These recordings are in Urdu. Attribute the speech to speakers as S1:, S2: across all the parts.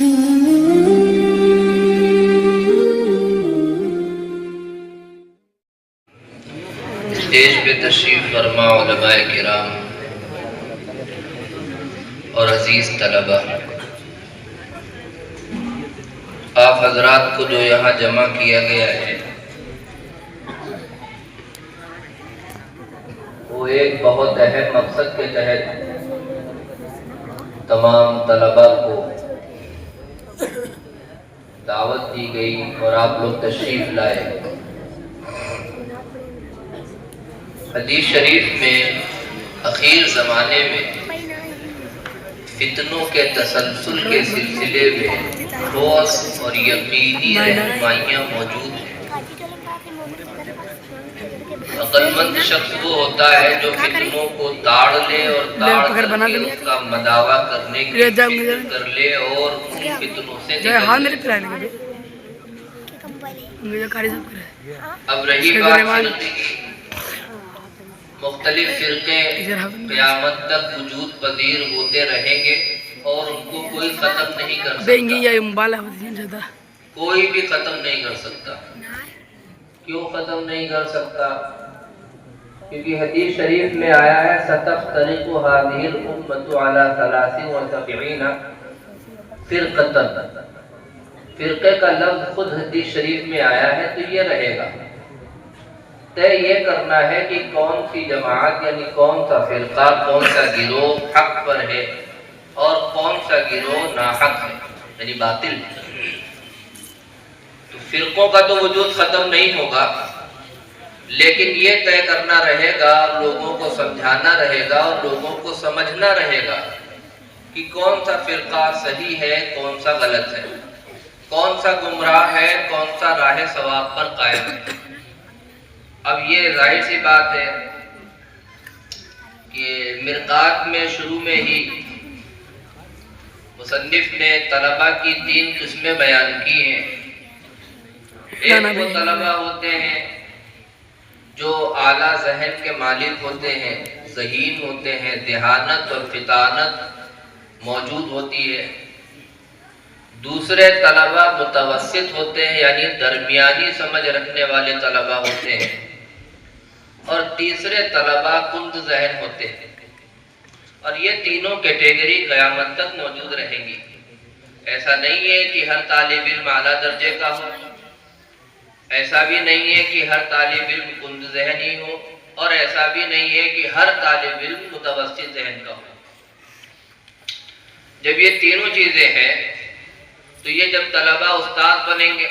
S1: اسٹیج پہ تشریف فرما علماء کرام اور عزیز طلبہ، آپ حضرات کو جو یہاں جمع کیا گیا ہے وہ ایک بہت اہم مقصد کے تحت تمام طلبہ کو دعوت دی گئی اور آپ لوگ تشریف لائے۔ حدیث شریف میں اخیر زمانے میں فتنوں کے تسلسل کے سلسلے میں ٹھوس اور یقینی رہنمائیاں موجود ہیں۔ عقل مند شخص وہ ہوتا ہے جو فتنوں کو تاڑ لے اور تاڑ کر کے اس کا مداوع کرنے کی فکر کر لے اور ان فتنوں سے نکل لے۔ اب رہی بات فرقے کی، مختلف فرقے قیامت تک وجود پذیر ہوتے رہیں گے اور ان کو کوئی ختم نہیں کر سکتا، کوئی بھی ختم نہیں کر سکتا۔ کیوں ختم نہیں کر سکتا؟ کیونکہ حدیث شریف میں آیا ہے سَتَفْتَرِقُ هَذِهِ الْأُمَّةُ عَلَى 73 فِرْقَةً۔ فرقے کا لفظ خود حدیث شریف میں آیا ہے تو یہ رہے گا۔ طے یہ کرنا ہے کہ کون سی جماعت یعنی کون سا فرقہ، کون سا گروہ حق پر ہے اور کون سا گروہ ناحق ہے یعنی باطل ہے۔ تو فرقوں کا تو وجود ختم نہیں ہوگا، لیکن یہ طے کرنا رہے گا، لوگوں کو سمجھانا رہے گا اور لوگوں کو سمجھنا رہے گا کہ کون سا فرقہ صحیح ہے، کون سا غلط ہے، کون سا گمراہ ہے، کون سا راہ ثواب پر قائم ہے۔ اب یہ ظاہر سی بات ہے کہ مرقات میں شروع میں ہی مصنف نے طلبہ کی 3 قسمیں بیان کی ہیں۔ ایک وہ طلبہ ہوتے ہیں جو اعلیٰ ذہن کے مالک ہوتے ہیں، ذہین ہوتے ہیں، ذہانت اور فطانت موجود ہوتی ہے۔ دوسرے طلبہ متوسط ہوتے ہیں یعنی درمیانی سمجھ رکھنے والے طلبہ ہوتے ہیں، اور تیسرے طلبہ کند ذہن ہوتے ہیں۔ اور یہ تینوں کیٹیگری قیامت تک موجود رہیں گی۔ ایسا نہیں ہے کہ ہر طالب علم اعلیٰ درجے کا ہو، ایسا بھی نہیں ہے کہ ہر طالب علم کند ذہنی ہو، اور ایسا بھی نہیں ہے کہ ہر طالب علم متوسط ذہن کا ہو۔ جب یہ تینوں چیزیں ہیں تو یہ جب طلبہ استاد بنیں گے،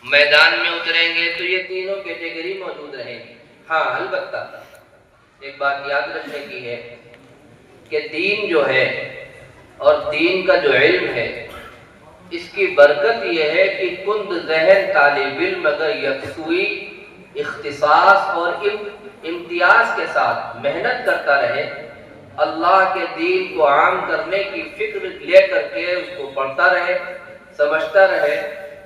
S1: میدان میں اتریں گے تو یہ تینوں کیٹیگری موجود رہیں گی۔ ہاں البتہ ایک بات یاد رکھنے کی ہے کہ دین جو ہے اور دین کا جو علم ہے اس کی برکت یہ ہے کہ کند ذہن طالب علم اگر یکسوئی، اختصاص اور امتیاز کے ساتھ محنت کرتا رہے، اللہ کے دین کو عام کرنے کی فکر لے کر کے اس کو پڑھتا رہے، سمجھتا رہے،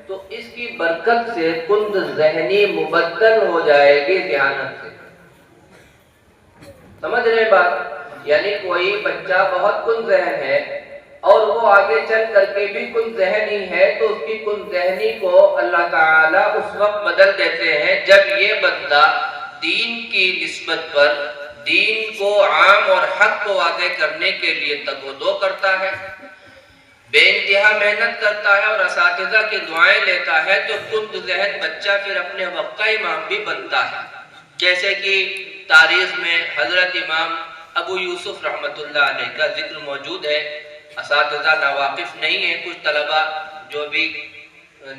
S1: تو اس کی برکت سے کند ذہنی مبدل ہو جائے گی ذہانت سے۔ سمجھ رہے بات؟ یعنی کوئی بچہ بہت کند ذہن ہے اور وہ آگے چل کر کے بھی کند ذہنی ہے تو اس کی کند ذہنی کو اللہ تعالیٰ اس وقت بدل دیتے ہیں جب یہ بندہ دین کی نسبت پر دین کو عام اور حق کو واضح کرنے کے لیے تگ و دو کرتا ہے، بے انتہا محنت کرتا ہے اور اساتذہ کی دعائیں لیتا ہے، تو کند ذہن بچہ پھر اپنے وقت کا امام بھی بنتا ہے۔ جیسے کہ تاریخ میں حضرت امام ابو یوسف رحمۃ اللہ علیہ کا ذکر موجود ہے۔ اساتذہ ناواقف نہیں ہیں، کچھ طلبہ جو بھی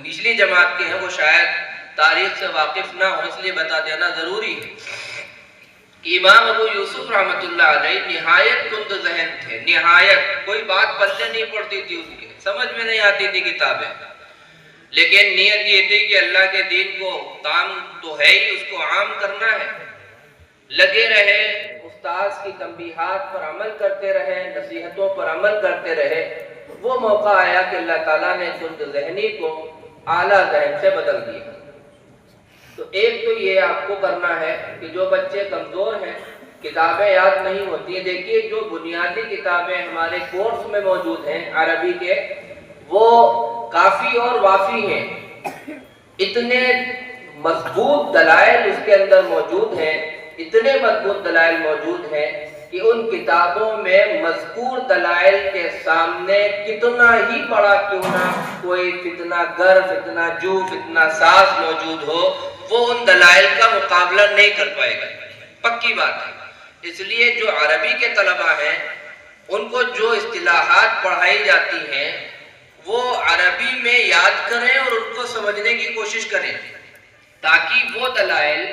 S1: نچلی جماعت کے ہیں وہ شاید تاریخ سے واقف نہ ہو، اس لیے بتا دینا ضروری ہے کہ امام ابو یوسف رحمۃ اللہ علیہ نہایت کند ذہن تھے، نہایت، کوئی بات پلے نہیں پڑتی تھی ان کے، سمجھ میں نہیں آتی تھی کتابیں، لیکن نیت یہ تھی کہ اللہ کے دین کو کام تو ہے ہی، اس کو عام کرنا ہے۔ لگے رہے، استاذ کی تنبیہات پر عمل کرتے رہے، نصیحتوں پر عمل کرتے رہے۔ وہ موقع آیا کہ اللہ تعالیٰ نے کند ذہنی کو اعلیٰ ذہن سے بدل دیا۔ تو ایک تو یہ آپ کو کرنا ہے کہ جو بچے کمزور ہیں کتابیں یاد نہیں ہوتی ہیں. دیکھیے جو بنیادی کتابیں ہمارے کورس میں موجود ہیں عربی کے، وہ کافی اور وافی ہیں. اتنے مضبوط دلائل اس کے اندر موجود ہیں، اتنے مضبوط دلائل موجود ہیں کہ ان کتابوں میں مذکور دلائل کے سامنے کتنا ہی بڑا کیوں نہ کوئی فتنہ گر، فتنہ جو، فتنہ ساز موجود ہو، وہ ان دلائل کا مقابلہ نہیں کر پائے گا. پکی بات ہے. اس لیے جو عربی کے طلبہ ہیں ان کو جو اصطلاحات پڑھائی جاتی ہیں وہ عربی میں یاد کریں اور ان کو سمجھنے کی کوشش کریں، تاکہ وہ دلائل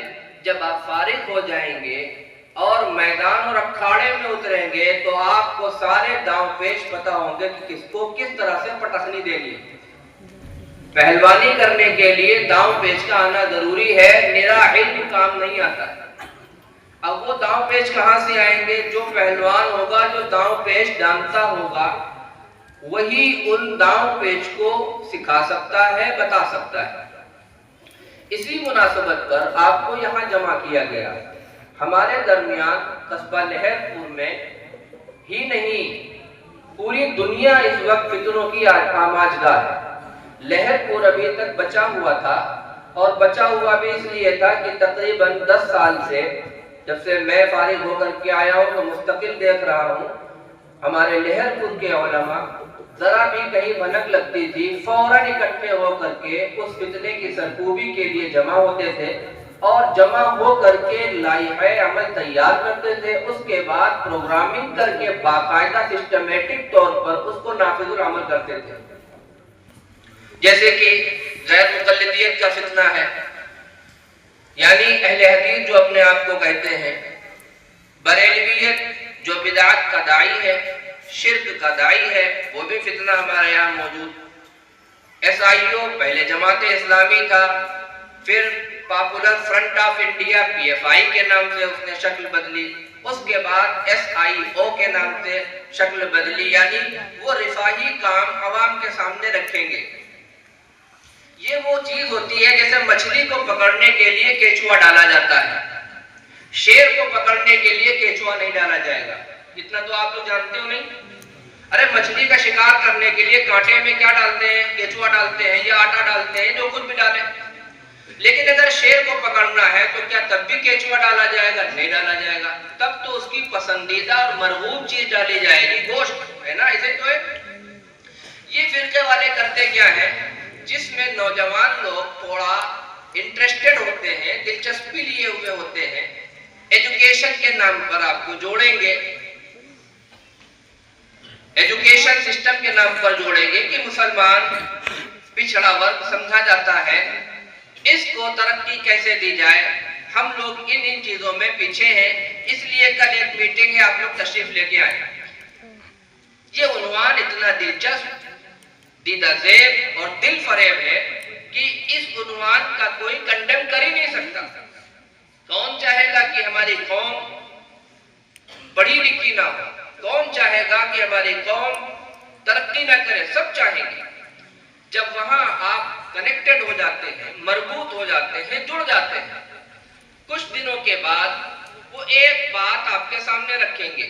S1: جب آپ فارغ ہو جائیں گے اور میدان اور اکھاڑے میں اتریں گے تو آپ کو سارے داؤں پیش پتہ ہوں گے کہ کس کو کس طرح سے پٹخنی دینی ہے. پہلوانی کرنے کے لیے داؤں پیش کا آنا ضروری ہے، میرا علم کام نہیں آتا. اب وہ داؤں پیش کہاں سے آئیں گے؟ جو پہلوان ہوگا، جو داؤں پیش جانتا ہوگا، وہی ان داؤں پیش کو سکھا سکتا ہے، بتا سکتا ہے. اسی مناسبت پر آپ کو یہاں جمع کیا گیا. ہمارے درمیان قصبہ لہر پور میں ہی نہیں، پوری دنیا اس وقت فتنوں کی آماجگاہ ہے. لہر پور ابھی تک بچا ہوا تھا، اور بچا ہوا بھی اس لیے تھا کہ تقریباً 10 سال سے جب سے میں فارغ ہو کر کے آیا ہوں تو مستقل دیکھ رہا ہوں ہمارے لہر پور کے علماء ذرا بھی کہیں بھنک لگتی تھی فوراً اکٹھے ہو کر کے اس فتنے کی سرکوبی کے لیے جمع ہوتے تھے، اور جمع ہو کر کے لائحہ عمل تیار کرتے تھے. اس کے بعد پروگرامنگ کر کے باقاعدہ سسٹمیٹک طور پر اس کو نافذ العمل کرتے تھے. جیسے کہ غیر مقلدیت کا فتنہ ہے، یعنی اہل حدیث جو اپنے آپ کو کہتے ہیں، بریلویت جو بدعت کا داعی ہے، شرک کا داعی ہے، وہ بھی فتنہ ہمارے یہاں موجود. ایس آئی او پہلے جماعت اسلامی تھا، پھر popular front of India P F I کے نام سے اس نے شکل بدلی، اس کے بعد ایس آئی او کے نام سے شکل بدلی، یعنی وہ رفاہی کام عوام کے سامنے رکھیں گے. یہ وہ چیز ہوتی ہے جیسے مچھلی کو پکڑنے کے لیے کیچوا ڈالا جاتا ہے، شیر کو پکڑنے کے لیے کیچوا نہیں ڈالا جائے گا. اتنا تو آپ لوگ جانتے ہو نہیں؟ ارے مچھلی کا شکار کرنے کے لیے کانٹے میں کیا ڈالتے ہیں؟ کیچوا ڈالتے ہیں یا آٹا ڈالتے ہیں، جو کچھ بھی ڈالیں. لیکن اگر شیر کو پکڑنا ہے تو کیا تب بھی کیچوا ڈالا جائے گا؟ نہیں ڈالا جائے گا. تب تو اس کی پسندیدہ اور مرغوب چیز ڈالی جائے گی، گوشت ہے نا. اسے تو ہے. یہ فرقے والے کرتے کیا ہے؟ جس میں نوجوان لوگ تھوڑا انٹرسٹڈ ہوتے ہیں، دلچسپی لیے ہوئے ہوتے ہیں، ایجوکیشن کے نام پر آپ کو جوڑیں گے، ایجوکیشن سسٹم کے نام پر جوڑیں گے کہ مسلمان پچھڑا ورگ سمجھا جاتا ہے، اس کو ترقی کیسے دی جائے. ہم لوگ ان چیزوں میں پیچھے ہیں، اس لیے کل ایک میٹنگ ہے، آپ لوگ تشریف لے کے آئے. یہ عنوان اتنا دلچسپ، دیدہ زیب اور دل فریب ہے کہ اس عنوان کا کوئی کنڈم کر ہی نہیں سکتا. کون چاہے گا کہ ہماری قوم بڑی لکھی نہ ہو؟ کون چاہے گا کہ ہماری قوم ترقی نہ کرے؟ سب چاہیں گے. جب وہاں آپ کنیکٹڈ ہو جاتے ہیں، مربوط ہو جاتے ہیں، جڑ جاتے ہیں، کچھ دنوں کے بعد وہ ایک بات آپ کے سامنے رکھیں گے.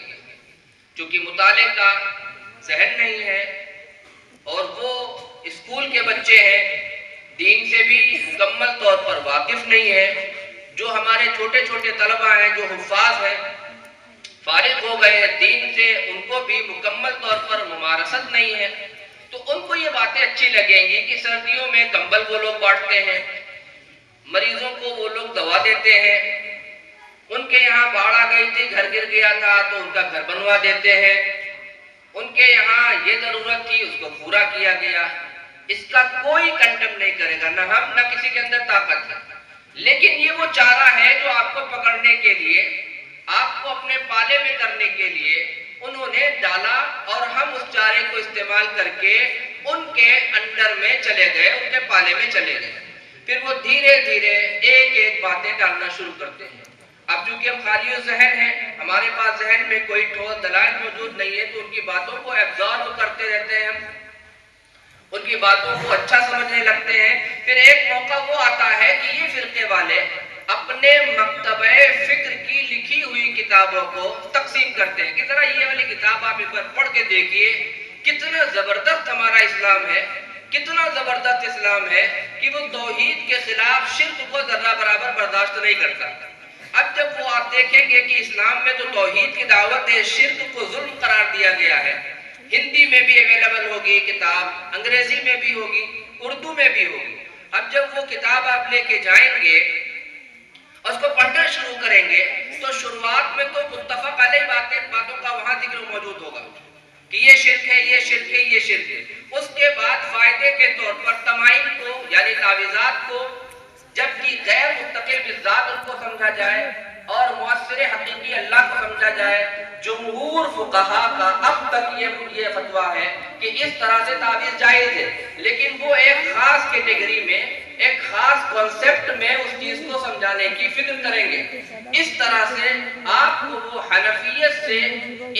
S1: چونکہ مطالعے کا ذہن نہیں ہے اور وہ اسکول کے بچے ہیں، دین سے بھی مکمل طور پر واقف نہیں ہے. جو ہمارے چھوٹے چھوٹے طلبہ ہیں، جو حفاظ ہیں، فارغ ہو گئے دین سے، ان کو بھی مکمل طور پر ممارست نہیں ہے. تو ان کو یہ باتیں اچھی لگیں گی کہ سردیوں میں کمبل وہ لوگ بانٹتے ہیں، مریضوں کو وہ لوگ دوا دیتے ہیں، ان کے یہاں باڑھ آ گئی تھی، گھر گر گیا تھا تو ان کا گھر بنوا دیتے ہیں، ان کے یہاں یہ ضرورت تھی، اس کو پورا کیا گیا. اس کا کوئی کنڈم نہیں کرے گا، نہ ہم نہ کسی کے اندر طاقت ہے. لیکن یہ وہ چارہ ہے جو آپ کو پکڑنے کے لیے، آپ کو اپنے پالے میں کرنے کے لیے انہوں نے ڈالا، اور ہم اس چارے کو استعمال کر کے ان کے انڈر میں چلے گئے، ان کے پالے میں چلے گئے. پھر وہ دھیرے دھیرے ایک ایک باتیں ڈالنا شروع کرتے ہیں. اب چونکہ ہم خالی ذہن ہیں، ہمارے پاس ذہن میں کوئی ٹھوس دلائل موجود نہیں ہے، تو ان کی باتوں کو ایبزارب کرتے رہتے ہیں، ان کی باتوں کو اچھا سمجھنے لگتے ہیں. پھر ایک موقع وہ آتا ہے کہ یہ فرقے والے اپنے مکتبہ فکر کی لکھی ہوئی کتابوں کو تقسیم کرتے ہیں کہ ذرا یہ والی کتاب آپ ایک بار پڑھ کے دیکھیے، کتنا زبردست ہمارا اسلام ہے، کتنا زبردست اسلام ہے کہ وہ توحید کے خلاف شرک کو ذرہ برابر برداشت نہیں کرتا۔ اب جب وہ آپ دیکھیں گے کہ اسلام میں تو توحید کی دعوت ہے، شرک کو ظلم قرار دیا گیا ہے، ہندی میں بھی اویلیبل ہوگی کتاب، انگریزی میں بھی ہوگی، اردو میں بھی ہوگی۔ اب جب وہ کتاب آپ لے کے جائیں گے اور اس کو پڑھنا شروع کریں گے تو شروعات میں تو متفق علیہ باتوں کا وہاں ذکر موجود ہوگا کہ یہ شرک ہے، یہ شرک ہے، یہ شرک ہے۔ اس کے بعد فائدے کے طور پر تمائم کو یعنی تعویذات کو، جبکہ غیر مستقل بالذات ان کو سمجھا جائے اور مؤثر حقیقی اللہ کو سمجھا جائے۔ جمہور فقہا کا اب تک یہ فتویٰ ہے کہ اس طرح سے تعویذ جائز ہے، لیکن وہ ایک خاص کیٹیگری میں، ایک خاص کانسیپٹ میں اس چیز کو سمجھانے کی فکر کریں گے۔ اس طرح سے آپ کو وہ حنفیت سے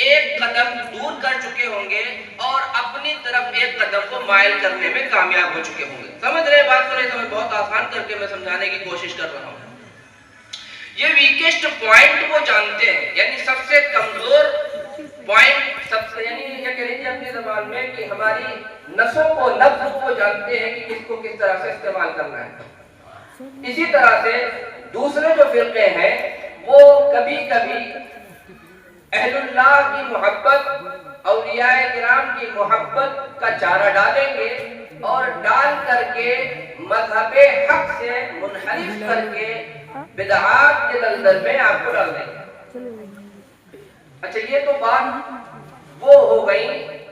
S1: ایک قدم دور کر چکے ہوں گے اور اپنی طرف ایک قدم کو مائل کرنے میں کامیاب ہو چکے ہوں گے۔ سمجھ رہے بات کو؟ نہیں سمجھ، بہت آسان کر کے میں سمجھانے کی کوشش کر رہا ہوں۔ یہ ویکسٹ پوائنٹ وہ جانتے ہیں، یعنی سب سے کمزور پوائنٹ، سب سے یعنی یہ کہہ لیجیے اپنی زبان میں کہ ہماری نسوں کو، نبض کو جانتے ہیں کہ کس کو کس طرح سے استعمال کرنا ہے۔ اسی طرح سے دوسرے جو فرقے ہیں وہ کبھی کبھی اہل اللہ کی محبت، اولیاء کرام کی محبت کا چارہ ڈالیں گے اور ڈال کر کے مذہب حق سے منحرف کر کے بدعات کے دلدل میں آپ کو ڈال دیں گے۔ اچھا، یہ تو بات وہ ہو گئی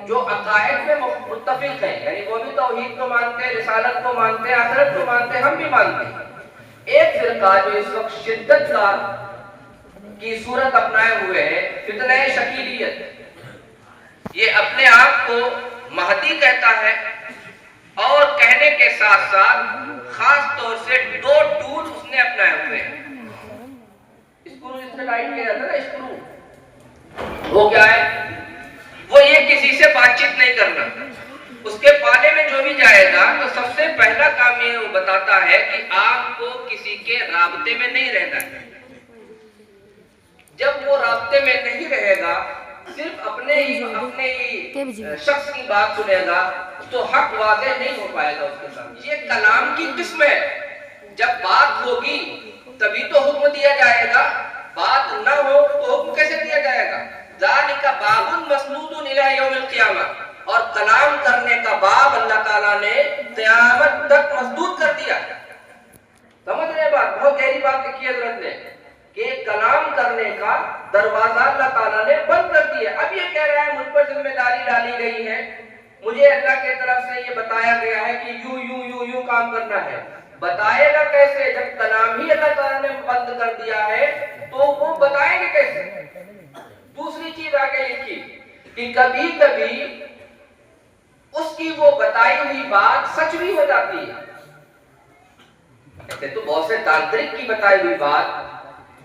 S1: جو عقائد میں متفق ہیں، یعنی وہ بھی توحید کو مانتے ہیں، رسالت کو مانتے ہیں، آخرت کو مانتے ہیں، ہم بھی مانتے ہیں۔ ایک فرقہ جو اس وقت شدت کی صورت اپنائے ہوئے ہے، فتنہ شکیلیت، یہ اپنے آپ کو مہدی کہتا ہے اور کہنے کے ساتھ ساتھ خاص طور سے دو ٹول اس نے اپنائے ہوئے ہیں۔ اسکرو اس نے لائٹ کیا جاتا ہے نا، اسکرو، وہ کیا ہے؟ وہ یہ کسی سے بات چیت نہیں کرنا، اس کے پانے میں جو بھی جائے گا تو سب سے پہلا کام یہ وہ بتاتا ہے کہ آپ کو کسی کے رابطے میں نہیں رہنا ہے۔ جب وہ رابطے میں نہیں رہے گا، صرف اپنے ہی شخص کی بات سنے گا تو حق واضح نہیں ہو پائے گا اس کے ساتھ۔ یہ کلام کی قسم ہے، جب بات ہوگی تبھی تو حکم دیا جائے گا، بات نہ ہو تو حکم کیسے دیا جائے گا؟ ذالک باب مسدود الی یوم القیامہ، اور کلام کرنے کا باب اللہ تعالیٰ نے قیامت تک مسدود کر دیا۔ سمجھ رہے بات؟ بہت گہری بات لکھی ہے حضرت نے کہ کلام کرنے کا دروازہ اللہ تعالیٰ نے بند کر دیا۔ اب یہ کہہ رہا ہے مجھ پر ذمہ داری ڈالی گئی ہے، مجھے اللہ کی طرف سے یہ بتایا گیا ہے کہ یوں یوں یوں یوں کام کرنا ہے۔ بتائے گا کیسے جب کلام ہی اللہ تعالیٰ نے بند کر دیا ہے؟ تو وہ بتائیں گے کیسے؟ دوسری چیز آگے لکھی کہ کبھی کبھی اس کی وہ بتائی ہوئی بات سچ بھی ہو جاتی ہے۔ ایسے تو بہت سے تانترک کی بتائی ہوئی بات،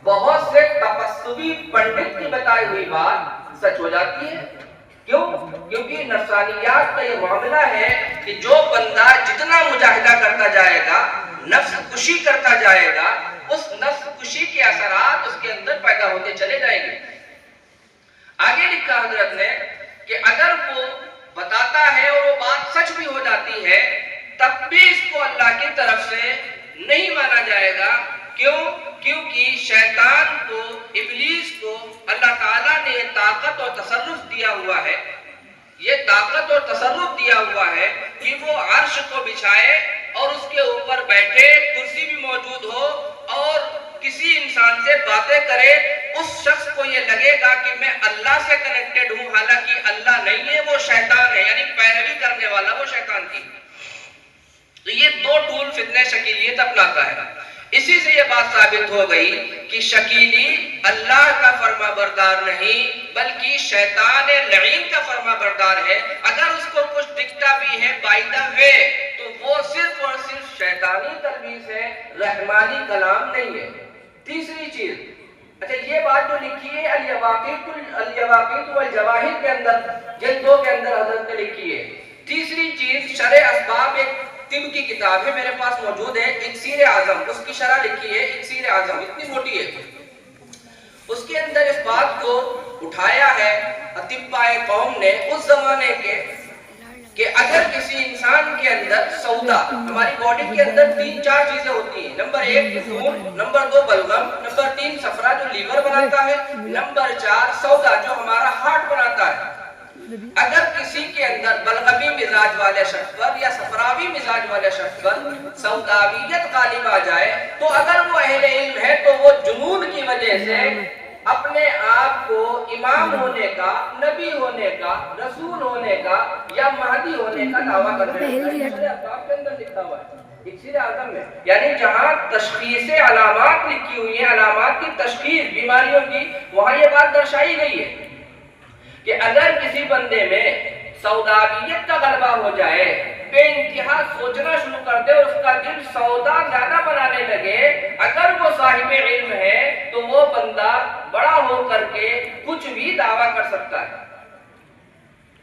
S1: بہت سے تپسوی پنڈت کی بتائی ہوئی بات سچ ہو جاتی ہے۔ کیوں؟ کیونکہ نفسانیات کا یہ معاملہ ہے کہ جو بندہ جتنا مجاہدہ کرتا جائے گا، نفس کشی کرتا جائے گا، اس نفس کشی کے اثرات اس کے اندر پیدا ہوتے چلے جائیں گے۔ آگے لکھا حضرت نے کہ اگر وہ بتاتا ہے اور وہ بات سچ بھی ہو جاتی ہے، تب بھی اس کو اللہ کی طرف سے نہیں مانا جائے گا۔ کیوں؟ کیونکہ شیطان کو، ابلیس کو اللہ تعالیٰ نے یہ طاقت اور تصرف دیا ہوا ہے، یہ طاقت اور تصرف دیا ہوا ہے کہ وہ عرش کو بچھائے اور اس کے اوپر بیٹھے، کرسی بھی موجود ہو اور کسی انسان سے باتیں کرے، اس شخص کو یہ لگے گا کہ میں اللہ سے کنیکٹڈ ہوں، حالانکہ اللہ نہیں ہے، وہ شیطان ہے، یعنی پیروی کرنے والا وہ شیطان کی۔ تو یہ دو ٹول فتنہ شکیلیت اپناتا ہے۔ اسی سے یہ بات ثابت ہو گئی کہ شکیلی اللہ کا فرما بردار نہیں بلکہ شیطان لعین کا فرما بردار ہے۔ اگر اس کو کچھ دکھتا بھی ہے بائی دا وے تو وہ صرف اور صرف شیطانی تلبیس ہے، رحمانی کلام نہیں ہے۔ تیسری چیز، اچھا یہ بات جو لکھی ہے الیواقیت والجواہر کے اندر، جلد 2 کے اندر حضرت نے لکھی ہے۔ تیسری چیز، شرع اسباب ایک طب کی کتاب ہے، میرے پاس موجود ہے، اکسیر اعظم، اس کی شرح لکھی ہے اکسیر اعظم، اتنی موٹی ہے، اس کے اندر اس بات کو اٹھایا ہے اطباء قوم نے اس زمانے کے کہ اگر کسی انسان کے اندر سودا، ہماری باڈی کے اندر 3-4 چیزیں ہوتی ہیں، نمبر 1 خون، نمبر 2 بلغم، نمبر 3 صفرا جو لیور بناتا ہے، نمبر 4 سودا جو ہمارا ہارٹ بناتا ہے۔ اگر کسی کے اندر بلغمی مزاج والے شخص پر یا صفراوی مزاج والے شخص پر سوداویت غالب آ جائے تو اگر وہ اہل علم ہے تو وہ جنون کی وجہ سے اپنے آپ کو امام ہونے کا، نبی ہونے کا، رسول ہونے کا یا مہدی ہونے کا دعویٰ کرنے لکھا ہوا ہے اکسیر اعظم میں، یعنی جہاں تشخیص علامات لکھی ہوئی ہیں، علامات کی تشخیص بیماریوں کی، وہاں یہ بات درشائی گئی ہے کہ اگر کسی بندے میں سوداویت کا غلبہ ہو جائے، بے انتہا سوچنا شروع کر دے اور اس کا دل سودا زیادہ بنانے لگے، اگر وہ صاحب علم ہے تو وہ بندہ بڑا ہو کر کے کچھ بھی دعویٰ کر سکتا ہے۔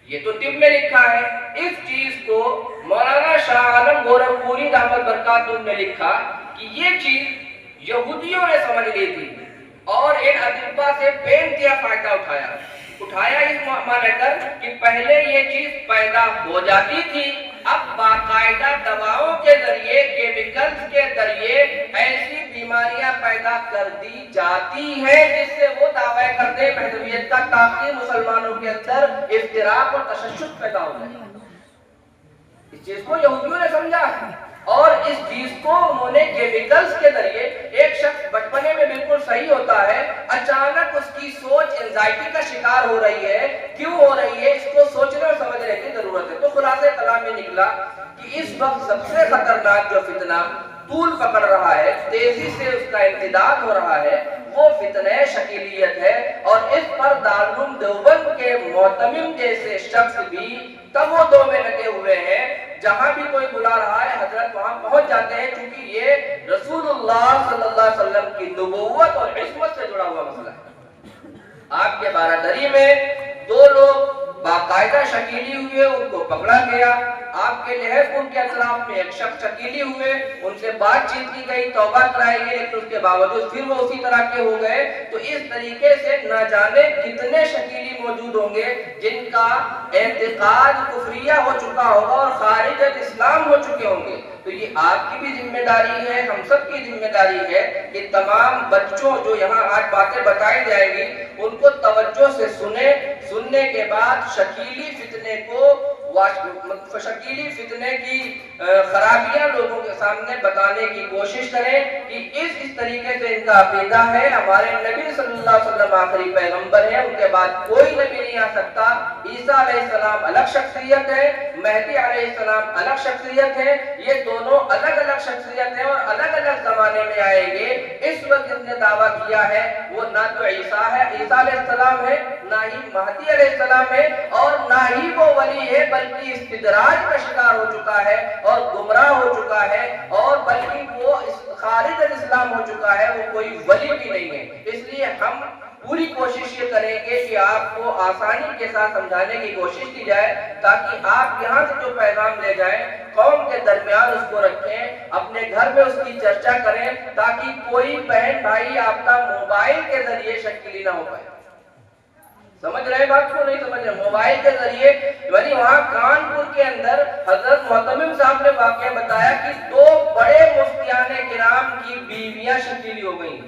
S1: یہ تو طب میں لکھا ہے۔ اس چیز کو مولانا شاہ عالم گورکھپوری دامت برکاتہ نے لکھا کہ یہ چیز یہودیوں نے سمجھ لی تھی اور ان اطباء سے بے انتہا فائدہ اٹھایا اس معنی کر کہ پہلے یہ چیز پیدا ہو جاتی تھی، اب باقاعدہ دواؤں کے ذریعے، کیمیکلز کے ذریعے ایسی بیماریاں پیدا کر دی جاتی ہیں جس سے وہ دعویٰ کرتے ہیں مہدویت کا، تاکہ مسلمانوں کے اندر افتراق اور تشدد پیدا ہو جائے۔ اس چیز کو یہودیوں نے سمجھا ہے اور اس چیز کو انہوں نے کیمیکلز کے ذریعے، ایک شخص بچپنے میں بالکل صحیح ہوتا ہے، اچانک اس کی سوچ انزائٹی کا شکار ہو رہی ہے، کیوں ہو رہی ہے، اس کو سوچنے اور سمجھنے کی ضرورت ہے۔ تو خلاصہ کلام میں نکلا کہ اس وقت سب سے خطرناک جو فتنہ طول پکڑ رہا ہے، تیزی سے اس کا امتداد ہو رہا ہے، وہ فتنہ شکیلیت ہے، اور اس پر دارالعلوم دیوبند کے معتمم جیسے شخص بھی تب وہ دو میں لگے ہوئے ہیں، جہاں بھی کوئی بلا رہا ہے حضرت وہاں پہنچ جاتے ہیں، کیونکہ یہ رسول اللہ صلی اللہ علیہ وسلم کی نبوت اور عصمت سے جڑا ہوا مسئلہ ہے۔ آپ کے بارادری میں 2 لوگ باقاعدہ شکیلی ہوئے، ان کو پکڑا گیا، آپ کے لحاظ ان کے اطراف میں ایک شخص شکیلی ہوئے، ان سے بات چیت کی گئی، توبہ کرائی گئی، لیکن اس کے باوجود پھر وہ اسی طرح کے ہو گئے۔ تو اس طریقے سے نہ جانے کتنے شکیلی موجود ہوں گے جن کا اعتقاد کفریہ ہو چکا ہوگا اور خارج الاسلام ہو چکے ہوں گے۔ تو یہ آپ کی بھی ذمہ داری ہے، ہم سب کی ذمہ داری ہے کہ تمام بچوں جو یہاں آج باتیں بتائی جائیں گی ان کو توجہ سے سننے کے بعد شکیلی فتنے کی خرابیاں لوگوں کے سامنے بتانے کی کوشش کریں کہ اس طریقے سے ان کا عقیدہ ہے، ہمارے نبی صلی اللہ علیہ وسلم آخری پیغمبر ہیں، ان کے بعد کوئی نبی نہیں آ سکتا، عیسیٰ علیہ السلام الگ شخصیت ہے، مہدی علیہ السلام الگ شخصیت ہے، یہ دونوں الگ الگ شخصیت ہیں اور الگ الگ زمانے میں آئیں گے۔ اس وقت جس نے دعویٰ کیا ہے وہ نہ تو عیسیٰ علیہ السلام ہے، نہ ہی مہدی علیہ السلام ہے، اور نہ ہی وہ ولی ہے، بلکہ استدراج کا شکار ہو چکا ہے اور گمراہ ہو چکا ہے، اور بلکہ وہ خارج الاسلام ہو چکا ہے، وہ کوئی ولی بھی نہیں ہے۔ اس لیے ہم پوری کوشش یہ کریں گے کہ آپ کو آسانی کے ساتھ سمجھانے کی کوشش کی جائے تاکہ آپ یہاں سے جو پیغام لے جائیں قوم کے درمیان اس کو رکھیں، اپنے گھر میں اس کی چرچا کریں تاکہ کوئی بہن بھائی آپ کا موبائل کے ذریعے شکیلی نہ ہو پائے۔ سمجھ رہے بات کو نہیں سمجھ رہے؟ موبائل کے ذریعے، یعنی وہاں کانپور کے اندر حضرت معتمم صاحب نے واقعہ بتایا کہ 2 بڑے مفتیان کرام کی بیویاں شکیلی ہو گئی۔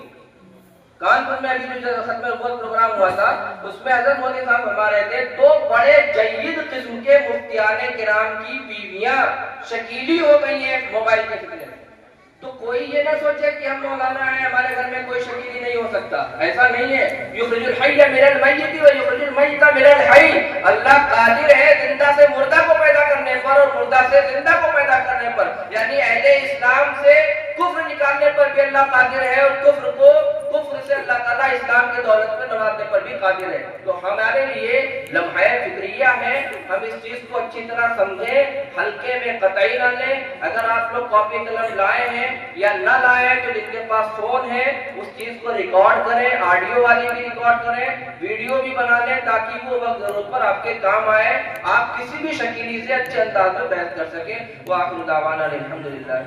S1: کانپور میں ابھی جو ختم نبوت پروگرام ہوا تھا اس میں حضرت مودی صاحب فرما رہے تھے 2 بڑے جید قسم کے مفتیان کرام کی بیویاں شکیلی ہو گئی ہیں موبائل کے فتنے میں۔ تو کوئی یہ نہ سوچے کہ ہم مولانا ہیں ہمارے گھر میں کوئی شکیلی نہیں ہو سکتا، ایسا نہیں ہے۔ یخرج الحی من المیت و یخرج المیت من الحی، اللہ قادر ہے زندہ سے مردہ کو پیدا کرنے پر اور مردہ سے زندہ کو پیدا کرنے پر، یعنی اہل اسلام سے کفر نکالنے پر بھی اللہ قادر ہے اور کفر سے اللہ تعالیٰ اسلام کی دولت میں نوازنے پر بھی قادر ہے. تو ہمارے لیے لمحہ فکریہ ہے, ہم اس چیز کو اچھی طرح سمجھیں, ہلکے میں قطعی نہ لیں. اگر آپ لوگ کاپی قلم لائے ہیں یا نہ لائے ہیں تو جن کے پاس فون ہے اس چیز کو ریکارڈ کریں, آڈیو والی بھی ریکارڈ کریں, ویڈیو بھی بنا لیں تاکہ وہ وقت ضرورت پر آپ کے کام آئے, آپ کسی بھی شکیلی سے اچھے انداز میں بحث کر سکیں. وآخر دعوانا الحمدللہ.